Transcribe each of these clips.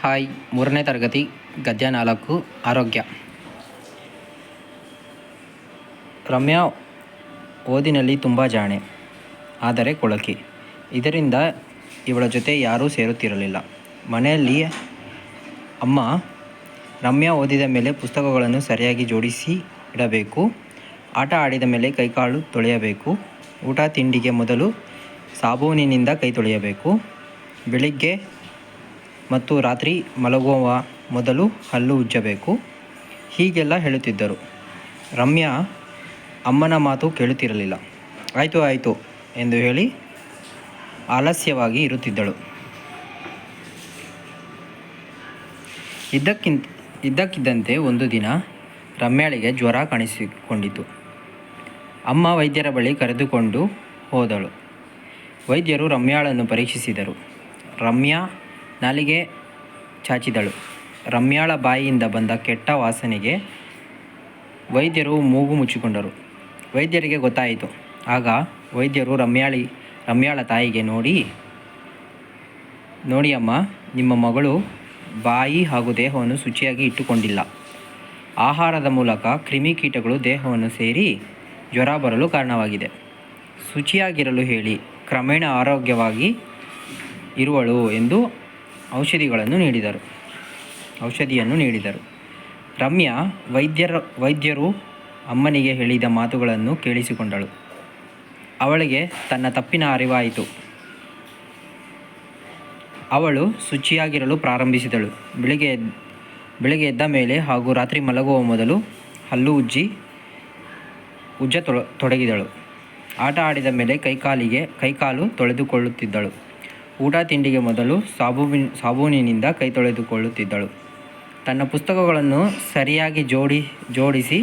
Hi, 3ನೇ ತರಗತಿ ಗದ್ಯ 4 ಆರೋಗ್ಯ. ರಮ್ಯಾ ಓದಿನಲ್ಲಿ ತುಂಬ ಜಾಣೆ, ಆದರೆ ಕೊಳಕಿ. ಇದರಿಂದ ಇವಳ ಜೊತೆ ಯಾರೂ ಸೇರುತ್ತಿರಲಿಲ್ಲ. ಮನೆಯಲ್ಲಿ ಅಮ್ಮ, ರಮ್ಯಾ ಓದಿದ ಮೇಲೆ ಪುಸ್ತಕಗಳನ್ನು ಸರಿಯಾಗಿ ಜೋಡಿಸಿ ಇಡಬೇಕು, ಆಟ ಆಡಿದ ಮೇಲೆ ಕೈಕಾಲು ತೊಳೆಯಬೇಕು, ಊಟ ತಿಂಡಿಗೆ ಮೊದಲು ಸಾಬೂನಿನಿಂದ ಕೈ ತೊಳೆಯಬೇಕು, ಬೆಳಿಗ್ಗೆ ಮತ್ತು ರಾತ್ರಿ ಮಲಗುವ ಮೊದಲು ಹಲ್ಲು ಉಜ್ಜಬೇಕು, ಹೀಗೆಲ್ಲ ಹೇಳುತ್ತಿದ್ದರು. ರಮ್ಯಾ ಅಮ್ಮನ ಮಾತು ಕೇಳುತ್ತಿರಲಿಲ್ಲ. ಆಯಿತು ಆಯಿತು ಎಂದು ಹೇಳಿ ಆಲಸ್ಯವಾಗಿ ಇರುತ್ತಿದ್ದಳು. ಇದ್ದಕ್ಕಿದ್ದಂತೆ ಒಂದು ದಿನ ರಮ್ಯಾಳಿಗೆ ಜ್ವರ ಕಾಣಿಸಿಕೊಂಡಿತು. ಅಮ್ಮ ವೈದ್ಯರ ಬಳಿ ಕರೆದುಕೊಂಡು ಹೋದಳು. ವೈದ್ಯರು ರಮ್ಯಾಳನ್ನು ಪರೀಕ್ಷಿಸಿದರು. ರಮ್ಯಾ ನಾಲಿಗೆ ಚಾಚಿದಳು. ರಮ್ಯಾಳ ಬಾಯಿಯಿಂದ ಬಂದ ಕೆಟ್ಟ ವಾಸನೆಗೆ ವೈದ್ಯರು ಮೂಗು ಮುಚ್ಚಿಕೊಂಡರು. ವೈದ್ಯರಿಗೆ ಗೊತ್ತಾಯಿತು. ಆಗ ವೈದ್ಯರು ರಮ್ಯಾಳ ತಾಯಿಗೆ ನೋಡಿ ಅಮ್ಮ, ನಿಮ್ಮ ಮಗಳು ಬಾಯಿ ಹಾಗೂ ದೇಹವನ್ನು ಶುಚಿಯಾಗಿ ಇಟ್ಟುಕೊಂಡಿಲ್ಲ. ಆಹಾರದ ಮೂಲಕ ಕ್ರಿಮಿಕೀಟಗಳು ದೇಹವನ್ನು ಸೇರಿ ಜ್ವರ ಬರಲು ಕಾರಣವಾಗಿದೆ. ಶುಚಿಯಾಗಿರಲು ಹೇಳಿ, ಕ್ರಮೇಣ ಆರೋಗ್ಯವಾಗಿ ಇರುವಳು ಎಂದು ಔಷಧಿಯನ್ನು ನೀಡಿದರು. ರಮ್ಯಾ ವೈದ್ಯರು ಅಮ್ಮನಿಗೆ ಹೇಳಿದ ಮಾತುಗಳನ್ನು ಕೇಳಿಸಿಕೊಂಡಳು. ಅವಳಿಗೆ ತನ್ನ ತಪ್ಪಿನ ಅರಿವಾಯಿತು. ಅವಳು ಶುಚಿಯಾಗಿರಲು ಪ್ರಾರಂಭಿಸಿದಳು. ಬೆಳಿಗ್ಗೆ ಎದ್ದ ಮೇಲೆ ಹಾಗೂ ರಾತ್ರಿ ಮಲಗುವ ಮೊದಲು ಹಲ್ಲು ತೊಡಗಿದಳು. ಆಟ ಆಡಿದ ಮೇಲೆ ಕೈಕಾಲು ತೊಳೆದುಕೊಳ್ಳುತ್ತಿದ್ದಳು. ಊಟ ತಿಂಡಿಗೆ ಮೊದಲು ಸಾಬೂನಿನಿಂದ ಕೈ ತೊಳೆದುಕೊಳ್ಳುತ್ತಿದ್ದಳು. ತನ್ನ ಪುಸ್ತಕಗಳನ್ನು ಸರಿಯಾಗಿ ಜೋಡಿಸಿ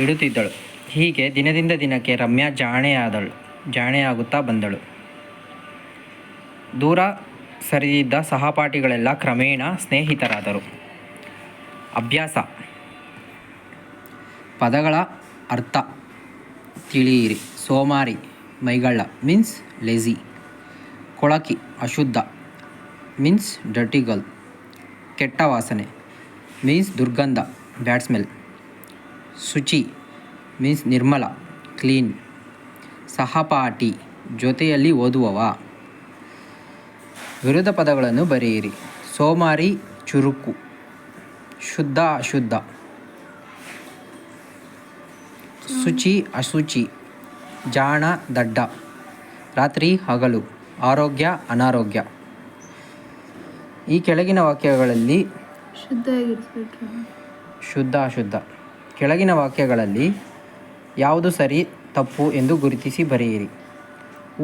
ಇಡುತ್ತಿದ್ದಳು. ಹೀಗೆ ದಿನದಿಂದ ದಿನಕ್ಕೆ ರಮ್ಯಾ ಜಾಣೆಯಾಗುತ್ತಾ ಬಂದಳು. ದೂರ ಸರಿದಿದ್ದ ಸಹಪಾಠಿಗಳೆಲ್ಲ ಕ್ರಮೇಣ ಸ್ನೇಹಿತರಾದರು. ಅಭ್ಯಾಸ: ಪದಗಳ ಅರ್ಥ ತಿಳಿಯಿರಿ. ಸೋಮಾರಿ, ಮೈಗಳ್ಳ ಮೀನ್ಸ್ ಲೇಜಿ. ಕೊಳಕಿ, ಅಶುದ್ಧ ಮೀನ್ಸ್ ಡರ್ಟಿ ಗರ್ಲ್. ಕೆಟ್ಟ ವಾಸನೆ ಮೀನ್ಸ್ ದುರ್ಗಂಧ, ಬ್ಯಾಡ್ ಸ್ಮೆಲ್. ಶುಚಿ ಮೀನ್ಸ್ ನಿರ್ಮಲ, ಕ್ಲೀನ್. ಸಹಪಾಠಿ, ಜೊತೆಯಲ್ಲಿ ಓದುವವ. ವಿರುದ್ಧ ಪದಗಳನ್ನು ಬರೆಯಿರಿ. ಸೋಮಾರಿ, ಚುರುಕು. ಶುದ್ಧ, ಅಶುದ್ಧ. ಶುಚಿ, ಅಶುಚಿ. ಜಾಣ, ದಡ್ಡ. ರಾತ್ರಿ, ಹಗಲು. ಆರೋಗ್ಯ, ಅನಾರೋಗ್ಯ. ಈ ಕೆಳಗಿನ ವಾಕ್ಯಗಳಲ್ಲಿ ಶುದ್ಧ, ಅಶುದ್ಧ. ಕೆಳಗಿನ ವಾಕ್ಯಗಳಲ್ಲಿ ಯಾವುದು ಸರಿ ತಪ್ಪು ಎಂದು ಗುರುತಿಸಿ ಬರೆಯಿರಿ.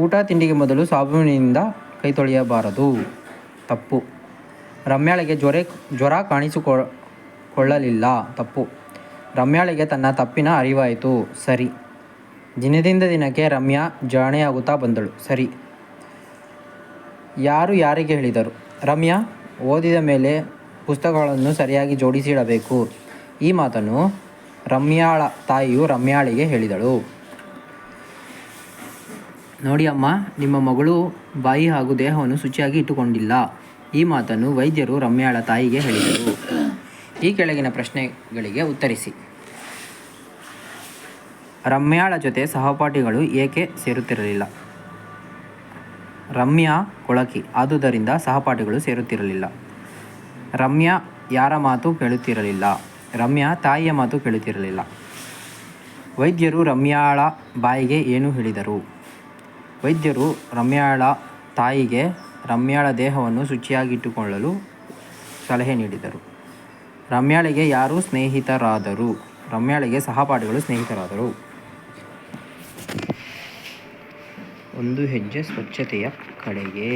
ಊಟ ತಿಂಡಿಗೆ ಮೊದಲು ಸಾಬೂನಿನಿಂದ ಕೈ ತೊಳೆಯಬಾರದು, ತಪ್ಪು. ರಮ್ಯಾಳಿಗೆ ಜ್ವರ ಕಾಣಿಸಿಕೊಳ್ಳಲಿಲ್ಲ, ತಪ್ಪು. ರಮ್ಯಾಳಿಗೆ ತನ್ನ ತಪ್ಪಿನ ಅರಿವಾಯಿತು, ಸರಿ. ದಿನದಿಂದ ದಿನಕ್ಕೆ ರಮ್ಯಾ ಜಾಣೆಯಾಗುತ್ತಾ ಬಂದಳು, ಸರಿ. ಯಾರು ಯಾರಿಗೆ ಹೇಳಿದರು? ರಮ್ಯಾ ಓದಿದ ಮೇಲೆ ಪುಸ್ತಕಗಳನ್ನು ಸರಿಯಾಗಿ ಜೋಡಿಸಿಡಬೇಕು. ಈ ಮಾತನ್ನು ರಮ್ಯಾಳ ತಾಯಿಯು ರಮ್ಯಾಳಿಗೆ ಹೇಳಿದಳು. ನೋಡಿ ಅಮ್ಮ, ನಿಮ್ಮ ಮಗಳು ಬಾಯಿ ಹಾಗೂ ದೇಹವನ್ನು ಶುಚಿಯಾಗಿ ಇಟ್ಟುಕೊಂಡಿಲ್ಲ. ಈ ಮಾತನ್ನು ವೈದ್ಯರು ರಮ್ಯಾಳ ತಾಯಿಗೆ ಹೇಳಿದರು. ಈ ಕೆಳಗಿನ ಪ್ರಶ್ನೆಗಳಿಗೆ ಉತ್ತರಿಸಿ. ರಮ್ಯಾಳ ಜೊತೆ ಸಹಪಾಠಿಗಳು ಏಕೆ ಸೇರುತ್ತಿರಲಿಲ್ಲ? ರಮ್ಯಾ ಕೊಳಕಿ, ಆದುದರಿಂದ ಸಹಪಾಠಿಗಳು ಸೇರುತ್ತಿರಲಿಲ್ಲ. ರಮ್ಯಾ ಯಾರ ಮಾತು ಕೇಳುತ್ತಿರಲಿಲ್ಲ? ರಮ್ಯಾ ತಾಯಿಯ ಮಾತು ಕೇಳುತ್ತಿರಲಿಲ್ಲ. ವೈದ್ಯರು ರಮ್ಯಾಳ ಬಾಯಿಗೆ ಏನು ಹೇಳಿದರು? ವೈದ್ಯರು ರಮ್ಯಾಳ ತಾಯಿಗೆ ರಮ್ಯಾಳ ದೇಹವನ್ನು ಶುಚಿಯಾಗಿಟ್ಟುಕೊಳ್ಳಲು ಸಲಹೆ ನೀಡಿದರು. ರಮ್ಯಾಳಿಗೆ ಯಾರು ಸ್ನೇಹಿತರಾದರು? ರಮ್ಯಾಳಿಗೆ ಸಹಪಾಠಿಗಳು ಸ್ನೇಹಿತರಾದರು. ಒಂದು ಹೆಜ್ಜೆ ಸ್ವಚ್ಛತೆಯ ಕಡೆಗೆ.